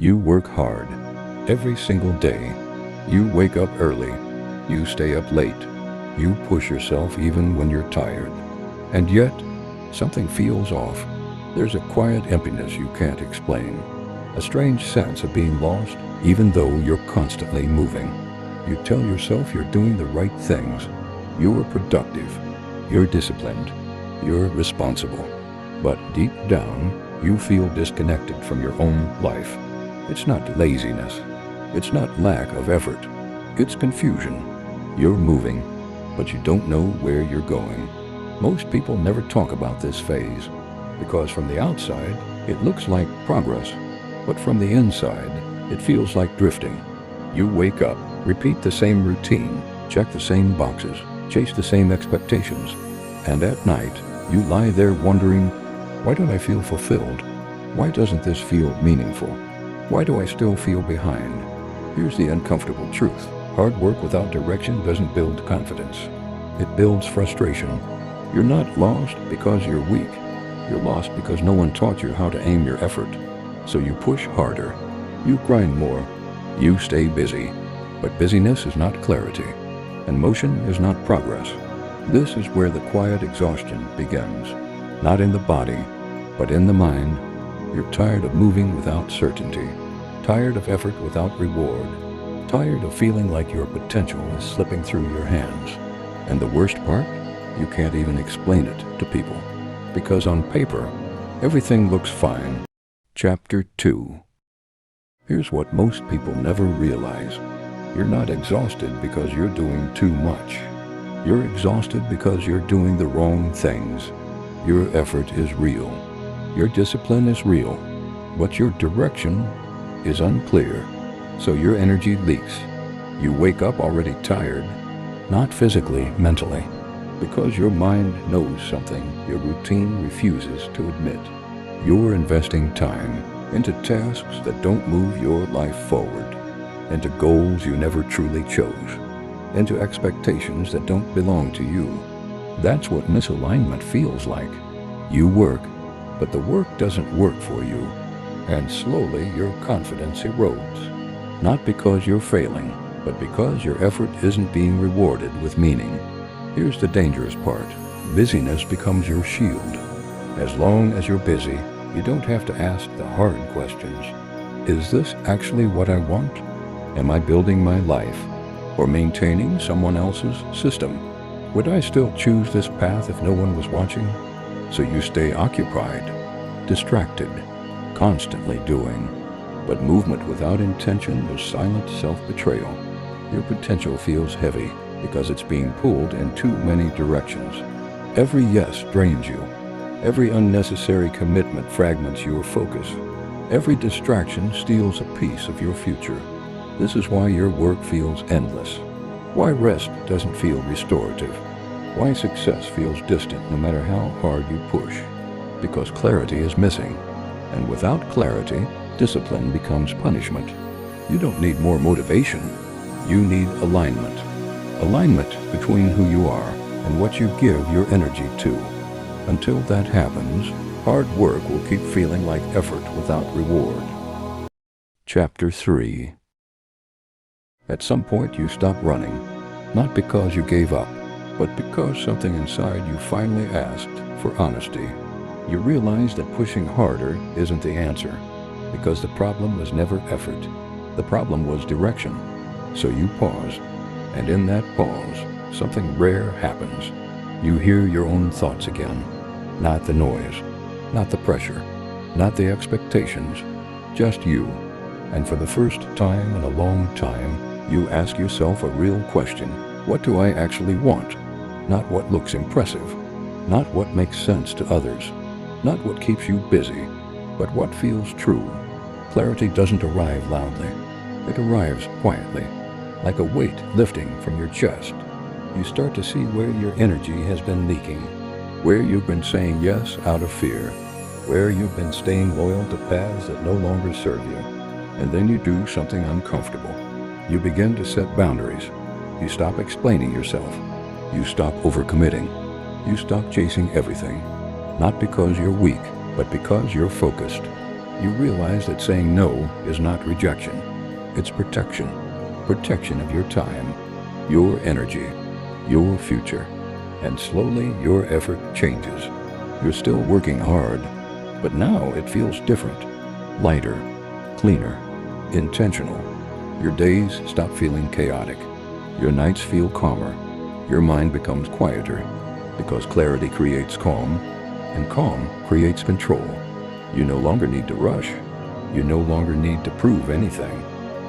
You work hard. Every single day. You wake up early. You stay up late. You push yourself even when you're tired. And yet, something feels off. There's a quiet emptiness you can't explain. A strange sense of being lost, even though you're constantly moving. You tell yourself you're doing the right things. You're productive. You're disciplined. You're responsible. But deep down, you feel disconnected from your own life. It's not laziness. It's not lack of effort. It's confusion. You're moving, but you don't know where you're going. Most people never talk about this phase, because from the outside, it looks like progress. But from the inside, it feels like drifting. You wake up, repeat the same routine, check the same boxes, chase the same expectations. And at night, you lie there wondering, why don't I feel fulfilled? Why doesn't this feel meaningful? Why do I still feel behind? Here's the uncomfortable truth. Hard work without direction doesn't build confidence. It builds frustration. You're not lost because you're weak. You're lost because no one taught you how to aim your effort. So you push harder. You grind more. You stay busy. But busyness is not clarity. And motion is not progress. This is where the quiet exhaustion begins. Not in the body, but in the mind. You're tired of moving without certainty. Tired of effort without reward. Tired of feeling like your potential is slipping through your hands. And the worst part? You can't even explain it to people. Because on paper, everything looks fine. Chapter 2. Here's what most people never realize. You're not exhausted because you're doing too much. You're exhausted because you're doing the wrong things. Your effort is real. Your discipline is real. But your direction is unclear. So your energy leaks. You wake up already tired, not physically, mentally. Because your mind knows something your routine refuses to admit. You're investing time into tasks that don't move your life forward, into goals you never truly chose, into expectations that don't belong to you. That's what misalignment feels like. You work, but the work doesn't work for you, and slowly your confidence erodes. Not because you're failing, but because your effort isn't being rewarded with meaning. Here's the dangerous part. Busyness becomes your shield. As long as you're busy, you don't have to ask the hard questions. Is this actually what I want? Am I building my life or maintaining someone else's system? Would I still choose this path if no one was watching? So you stay occupied, distracted, constantly doing. But movement without intention is silent self-betrayal. Your potential feels heavy because it's being pulled in too many directions. Every yes drains you. Every unnecessary commitment fragments your focus. Every distraction steals a piece of your future. This is why your work feels endless. Why rest doesn't feel restorative. Why success feels distant no matter how hard you push. Because clarity is missing. And without clarity, discipline becomes punishment. You don't need more motivation. You need alignment. Alignment between who you are and what you give your energy to. Until that happens, hard work will keep feeling like effort without reward. Chapter 3. At some point you stop running, not because you gave up, but because something inside you finally asked for honesty. You realize that pushing harder isn't the answer, because the problem was never effort. The problem was direction. So you pause, and in that pause, something rare happens. You hear your own thoughts again. Not the noise, not the pressure, not the expectations, just you. And for the first time in a long time, you ask yourself a real question. What do I actually want? Not what looks impressive, not what makes sense to others, not what keeps you busy, but what feels true. Clarity doesn't arrive loudly. It arrives quietly, like a weight lifting from your chest. You start to see where your energy has been leaking, where you've been saying yes out of fear, where you've been staying loyal to paths that no longer serve you. And then you do something uncomfortable. You begin to set boundaries. You stop explaining yourself. You stop overcommitting. You stop chasing everything. Not because you're weak, but because you're focused. You realize that saying no is not rejection. It's protection. Protection of your time, your energy, your future. And slowly your effort changes. You're still working hard, but now it feels different. Lighter, cleaner, intentional. Your days stop feeling chaotic. Your nights feel calmer. Your mind becomes quieter, because clarity creates calm, and calm creates control. You no longer need to rush. You no longer need to prove anything.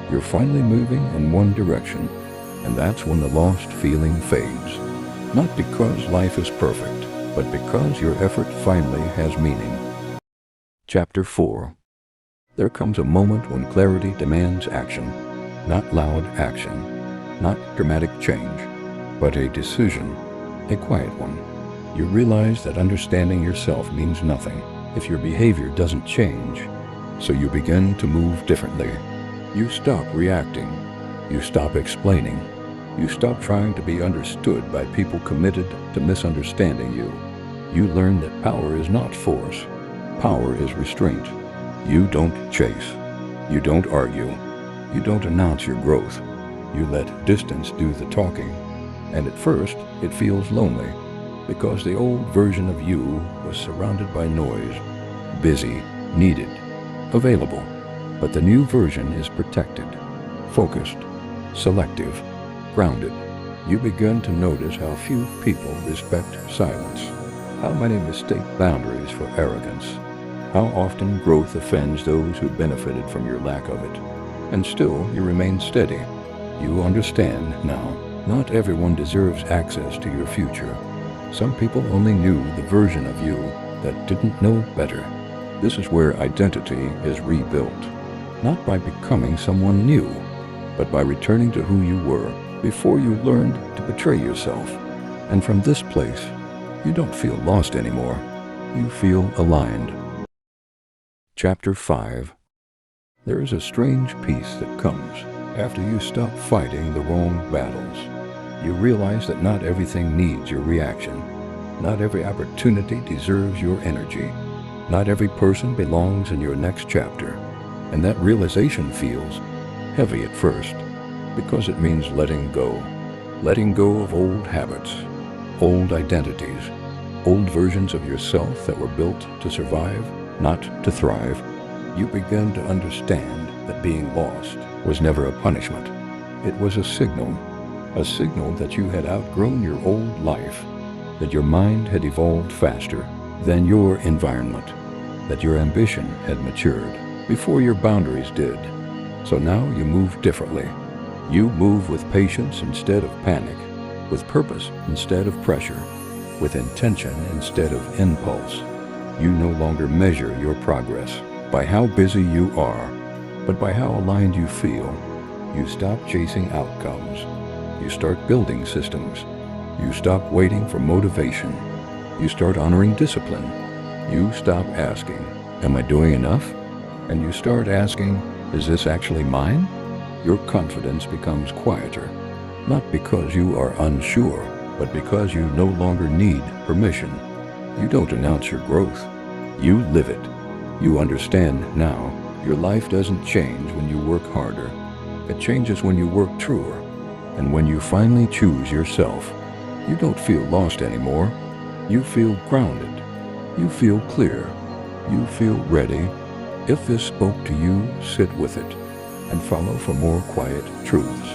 You're finally moving in one direction, and that's when the lost feeling fades. Not because life is perfect, but because your effort finally has meaning. Chapter 4. There comes a moment when clarity demands action. Not loud action, not dramatic change, but a decision, a quiet one. You realize that understanding yourself means nothing if your behavior doesn't change, so you begin to move differently. You stop reacting. You stop explaining. You stop trying to be understood by people committed to misunderstanding you. You learn that power is not force. Power is restraint. You don't chase. You don't argue. You don't announce your growth. You let distance do the talking. And at first, it feels lonely, because the old version of you was surrounded by noise, busy, needed, available. But the new version is protected, focused, selective, grounded. You begin to notice how few people respect silence, how many mistake boundaries for arrogance, how often growth offends those who benefited from your lack of it. And still, you remain steady. You understand now, not everyone deserves access to your future. Some people only knew the version of you that didn't know better. This is where identity is rebuilt, not by becoming someone new, but by returning to who you were before you learned to betray yourself. And from this place, you don't feel lost anymore. You feel aligned. Chapter 5. There is a strange peace that comes after you stop fighting the wrong battles. You realize that not everything needs your reaction. Not every opportunity deserves your energy. Not every person belongs in your next chapter. And that realization feels heavy at first, because it means letting go. Letting go of old habits, old identities, old versions of yourself that were built to survive, not to thrive. You begin to understand that being lost was never a punishment. It was a signal that you had outgrown your old life, that your mind had evolved faster than your environment, that your ambition had matured before your boundaries did. So now you move differently. You move with patience instead of panic, with purpose instead of pressure, with intention instead of impulse. You no longer measure your progress by how busy you are, but by how aligned you feel. You stop chasing outcomes. You start building systems. You stop waiting for motivation. You start honoring discipline. You stop asking, am I doing enough? And you start asking, is this actually mine? Your confidence becomes quieter, not because you are unsure, but because you no longer need permission. You don't announce your growth. You live it. You understand now, your life doesn't change when you work harder. It changes when you work truer. And when you finally choose yourself, you don't feel lost anymore. You feel grounded. You feel clear. You feel ready. If this spoke to you, sit with it and follow for more quiet truths.